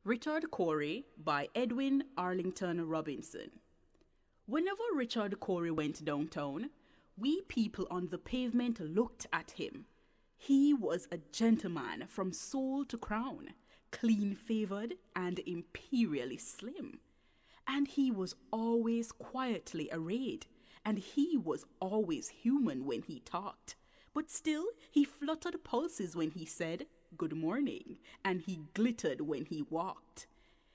Richard Cory by Edwin Arlington Robinson. Whenever Richard Cory went downtown, we people on the pavement looked at him. He was a gentleman from sole to crown, clean-favored and imperially slim. And he was always quietly arrayed, and he was always human when he talked. But still, he fluttered pulses when he said, "Good morning," and he glittered when he walked.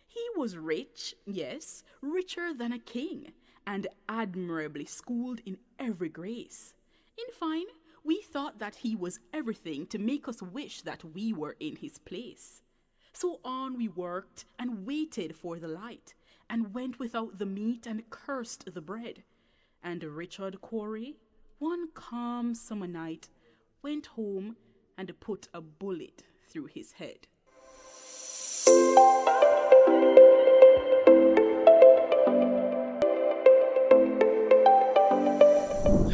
He was rich, yes, richer than a king, and admirably schooled in every grace. In fine, we thought that he was everything to make us wish that we were in his place. So on we worked and waited for the light, and went without the meat and cursed the bread. And Richard Cory, one calm summer night, went home and put a bullet through his head.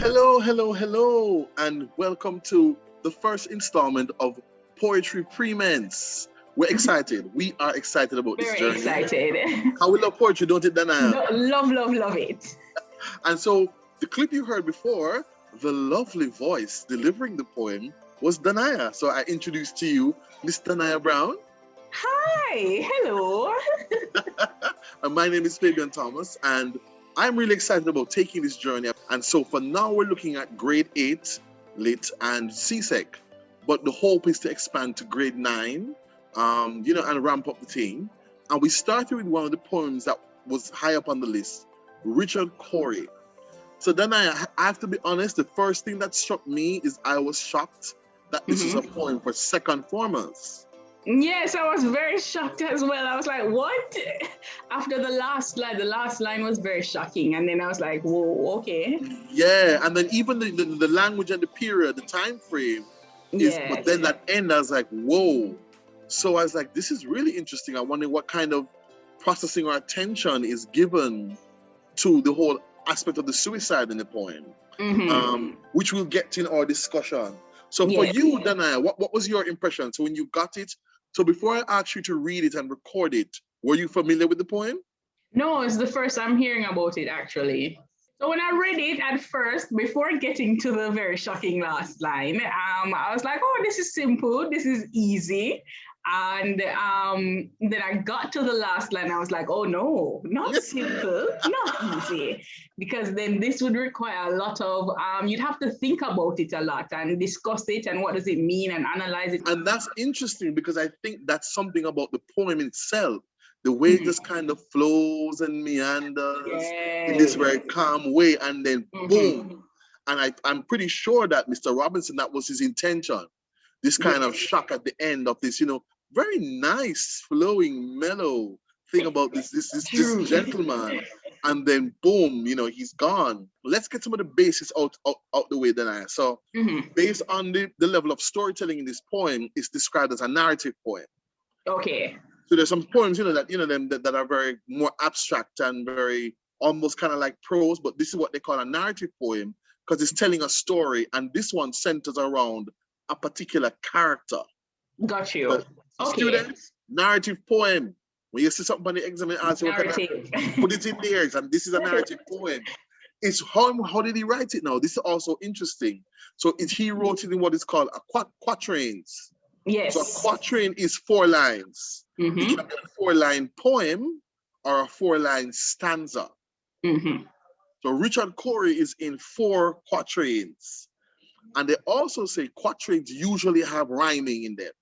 Hello, and welcome to the first installment of Poetry Preements. We're excited. We are excited about this journey. Very excited. How we love poetry, don't it, Dana? No, love it. And so the clip you heard before, the lovely voice delivering the poem was Danaya. So I introduce to you Miss Danaya Brown. Hi, hello. And my name is Fabian Thomas, and I'm really excited about taking this journey. And so for now, we're looking at grade 8, lit, and CSEC. But the hope is to expand to grade 9, and ramp up the thing. And we started with one of the poems that was high up on the list, Richard Cory. So then I have to be honest, the first thing that struck me is I was shocked that this is a poem for second formers. Yes, I was very shocked as well. I was like, what? After the last line was very shocking. And then I was like, whoa, okay. Yeah, and then even the language and the period, the time frame is, but then that end, I was like, whoa. So I was like, this is really interesting. I wonder what kind of processing or attention is given to the whole aspect of the suicide in the poem, which we'll get to in our discussion. So for you, Danaya, what was your impression? So when you got it, so before I asked you to read it and record it, were you familiar with the poem? No, it's the first I'm hearing about it, actually. So when I read it at first, before getting to the very shocking last line, I was like, oh, this is simple, this is easy. And then I got to the last line, I was like, oh no, not simple, not easy. Because then this would require a lot of, you'd have to think about it a lot and discuss it and what does it mean and analyze it. And that's interesting because I think that's something about the poem itself. The way it just kind of flows and meanders in this very calm way, and then boom. And I'm pretty sure that Mr. Robinson, that was his intention. This kind of shock at the end of this, very nice, flowing, mellow thing about this gentleman. And then boom, he's gone. Let's get some of the basics out the way then. So based on the level of storytelling in this poem, it's described as a narrative poem. Okay. So there's some poems, that are very more abstract and very almost kind of like prose, but this is what they call a narrative poem because it's telling a story, and this one centers around a particular character. Got you. So students, narrative poem. When you see something on the exam, ask you put it in there, and this is a narrative poem. It's how did he write it now? This is also interesting. So he wrote it in what is called a quatrains. Yes. So a quatrain is 4 lines. It can be a 4-line poem or a 4-line stanza. So Richard Cory is in 4 quatrains. And they also say quatrains usually have rhyming in them.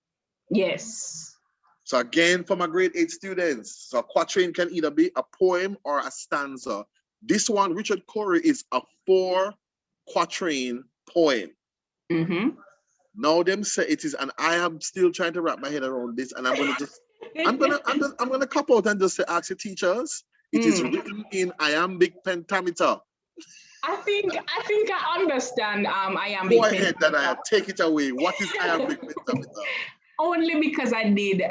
Yes. So again, for my grade 8 students, so a quatrain can either be a poem or a stanza. This one, Richard Cory, is a 4 quatrain poem. Now them say it is, and I am still trying to wrap my head around this, and I'm gonna cop out and just say, ask your teachers. It is written in iambic pentameter. I think I understand iambic pentameter. Go ahead, Danaya, take it away. What is iambic pentameter? Only because I did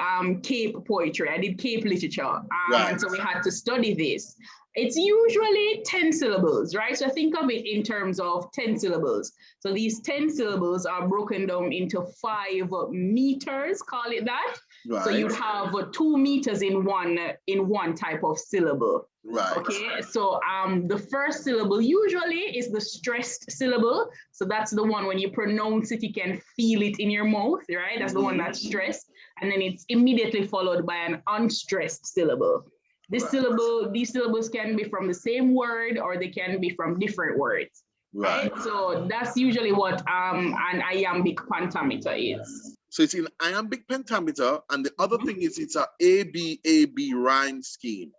Cape poetry, I did Cape literature, and so we had to study this. It's usually 10 syllables, right? So think of it in terms of 10 syllables. So these 10 syllables are broken down into 5 meters, call it that. Right. So you'd have 2 meters in one type of syllable. Right. Okay, so the first syllable usually is the stressed syllable. So that's the one when you pronounce it, you can feel it in your mouth, right? That's the one that's stressed. And then it's immediately followed by an unstressed syllable. These syllables can be from the same word or they can be from different words. Right. So that's usually what an iambic pentameter is. So it's an iambic pentameter, and the other thing is it's a ABAB rhyme scheme.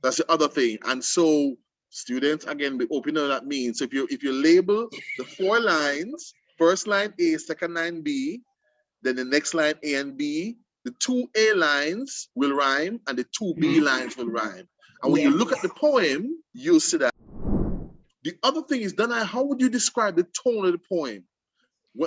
That's the other thing. And so students, again, be open to what that means. So if you label the 4 lines, first line A, second line B, then the next line A and B, the 2 A lines will rhyme and the 2 B lines will rhyme. And when you look at the poem, you'll see that. The other thing is, Dana, how would you describe the tone of the poem?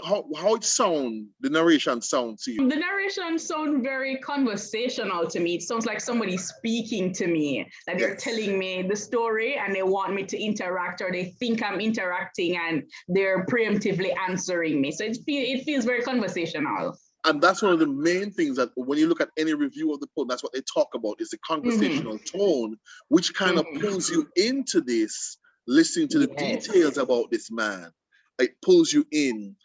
How it sound, the narration sounds to you? The narration sounds very conversational to me. It sounds like somebody speaking to me, like they're telling me the story and they want me to interact, or they think I'm interacting and they're preemptively answering me. So it feels very conversational. And that's one of the main things that when you look at any review of the poem, that's what they talk about, is the conversational tone, which kind of pulls you into this, listening to the details about this man. It pulls you in.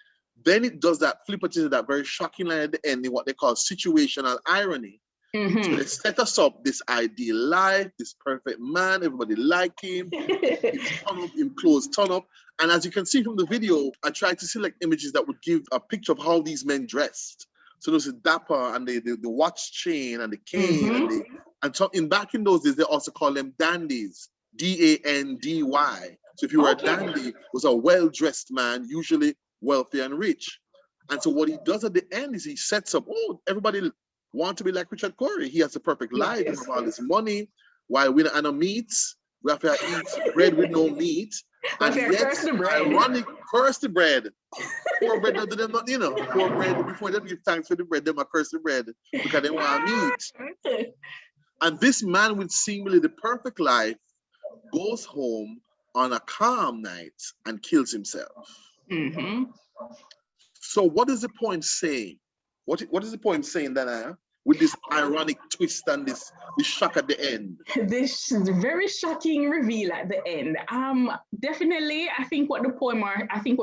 Then it does that flip it into that very shocking line at the end in what they call situational irony. So they set us up this ideal life, this perfect man, everybody like him, his clothes turn up. And as you can see from the video, I tried to select images that would give a picture of how these men dressed. So there's a dapper and the watch chain and the cane. And back in those days, they also call them dandies, Dandy. So if you were a dandy, was a well-dressed man, usually wealthy and rich. And so what he does at the end is he sets up, everybody want to be like Richard Cory. He has the perfect life, he has all this money, while we don't have meats, we have to eat bread with no meat. And yet, ironic, curse the bread. Poor bread, not them not, poor bread, before they give thanks for the bread, they might curse the bread because they want meat. And this man with seemingly the perfect life goes home on a calm night and kills himself. So what is the poem saying? What is the poem saying, Dana, with this ironic twist and this shock at the end? This very shocking reveal at the end. Definitely, I think what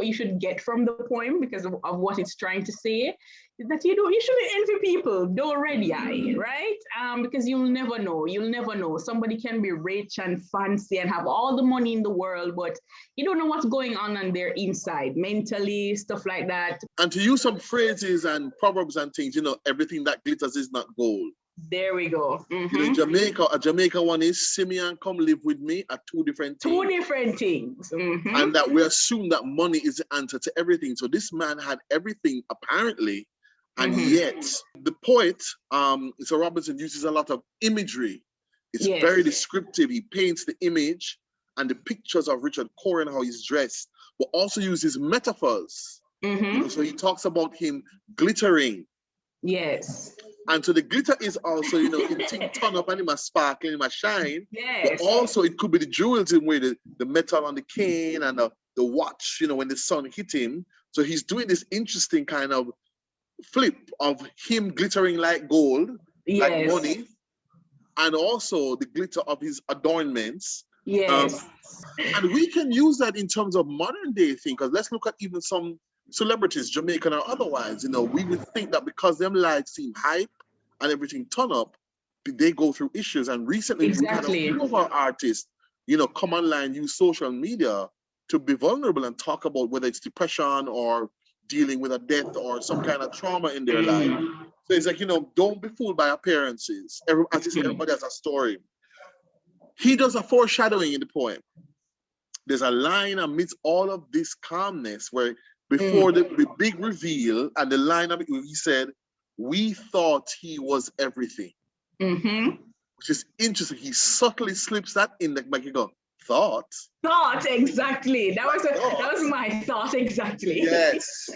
you should get from the poem, because of what it's trying to say, is that you shouldn't envy people, don't red eye, right? Because you'll never know. Somebody can be rich and fancy and have all the money in the world, but you don't know what's going on their inside, mentally, stuff like that. And to use some phrases and proverbs and things, everything that glitters is not gold. There we go. In Jamaica, a Jamaica one is Simeon, come live with me, are two different things. Two different things. And that we assume that money is the answer to everything. So this man had everything, apparently, and yet the poet, so Robinson, uses a lot of imagery. It's very descriptive. He paints the image and the pictures of Richard Cory and how he's dressed, but also uses metaphors. So he talks about him glittering. Yes. And so the glitter is also, it turn up and it must sparkle and it must shine. Yes. But also it could be the jewels in where the metal on the cane and the watch, when the sun hit him. So he's doing this interesting kind of flip of him glittering like gold, like money, and also the glitter of his adornments. Yes. And we can use that in terms of modern day thing, because let's look at even some celebrities, Jamaican or otherwise, we would think that because them lives seem hype and everything turn up, they go through issues. And recently, we had a few of our artists, come online, use social media to be vulnerable and talk about whether it's depression or dealing with a death or some kind of trauma in their life. So it's like, don't be fooled by appearances. As you say, everybody has a story. He does a foreshadowing in the poem. There's a line amidst all of this calmness where before the big reveal and the line of it, he said, we thought he was everything. Which is interesting. He subtly slips that in, like you go, thought, exactly. That was my thought, exactly. Yes.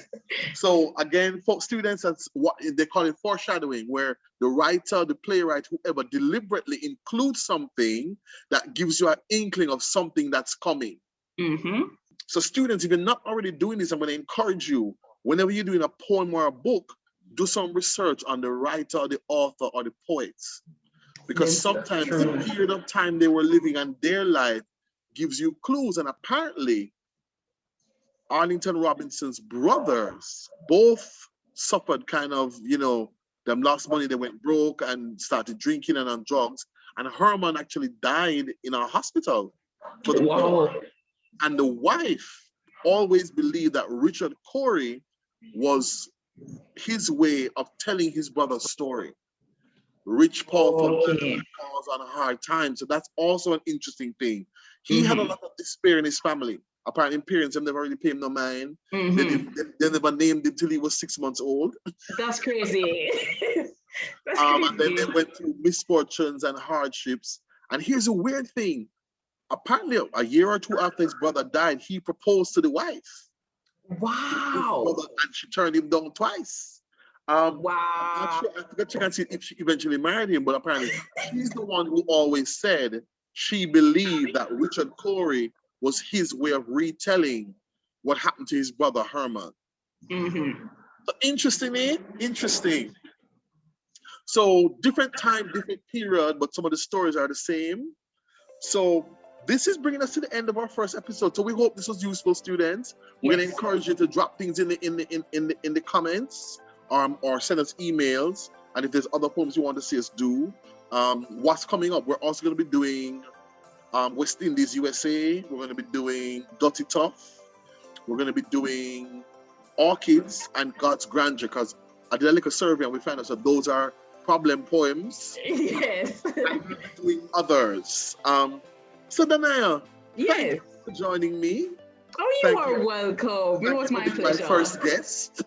So again, for students, that's what they call it, foreshadowing, where the writer, the playwright, whoever deliberately includes something that gives you an inkling of something that's coming. So students, if you're not already doing this, I'm going to encourage you, whenever you're doing a poem or a book, do some research on the writer, or the author, or the poets. Because sometimes the period of time they were living and their life gives you clues. And apparently, Arlington Robinson's brothers both suffered kind of, them lost money, they went broke and started drinking and on drugs. And Herman actually died in a hospital. And the wife always believed that Richard Cory was his way of telling his brother's story. Rich, powerful, falls on a hard time. So that's also an interesting thing. He had a lot of despair in his family. Apparently, parents have never really paid him no mind. They never named him till he was 6 months old. That's crazy. And then they went through misfortunes and hardships. And here's a weird thing. Apparently, a year or two after his brother died, he proposed to the wife. Wow. And she turned him down twice. I'm not sure, I have to check and see if she eventually married him, but apparently she's the one who always said she believed that Richard Cory was his way of retelling what happened to his brother Herman. So interesting, eh? Interesting. So different time, different period, but some of the stories are the same. So this is bringing us to the end of our first episode. So we hope this was useful, students. We're going to encourage you to drop things in the comments. Or send us emails, and if there's other poems you want to see us do. What's coming up? We're also going to be doing West Indies, USA. We're going to be doing Dirty Tough. We're going to be doing Orchids and God's Grandeur, because I did a little survey and we found out that those are problem poems. Yes. And we're going to be doing others. So Danaya, thank you for joining me. Oh, you are welcome. It was my pleasure. My first guest.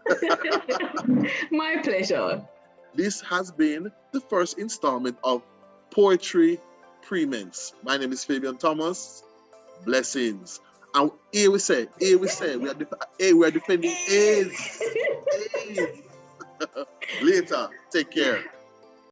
My pleasure. This has been the first installment of Poetry Preements. My name is Fabian Thomas. Blessings. And here we say, we are defending A's. Later. Take care.